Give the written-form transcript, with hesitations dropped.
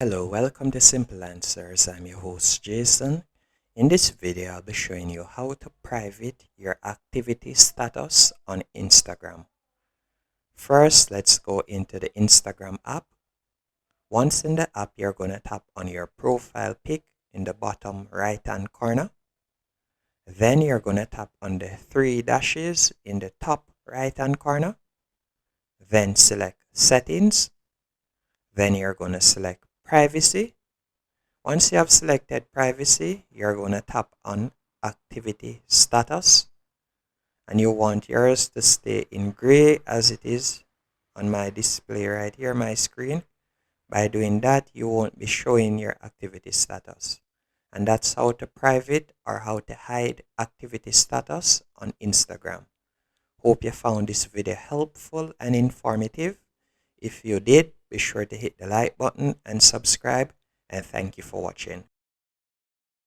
Hello, welcome to Simple Answers. I'm your host Jason. In this video, I'll be showing you how to private your activity status on Instagram. First, let's go into the Instagram app. Once in the app, you're going to tap on your profile pic in the bottom right hand corner. Then you're going to tap on the three dashes in the top right hand corner. Then select settings. Then you're going to select privacy. Once you have selected privacy, you're going to tap on activity status, and you want yours to stay in gray as it is on my display right here, my screen. By doing that, you won't be showing your activity status. And that's how to private or how to hide activity status on Instagram. Hope you found this video helpful and informative. If you did, be sure to hit the like button and subscribe, and thank you for watching.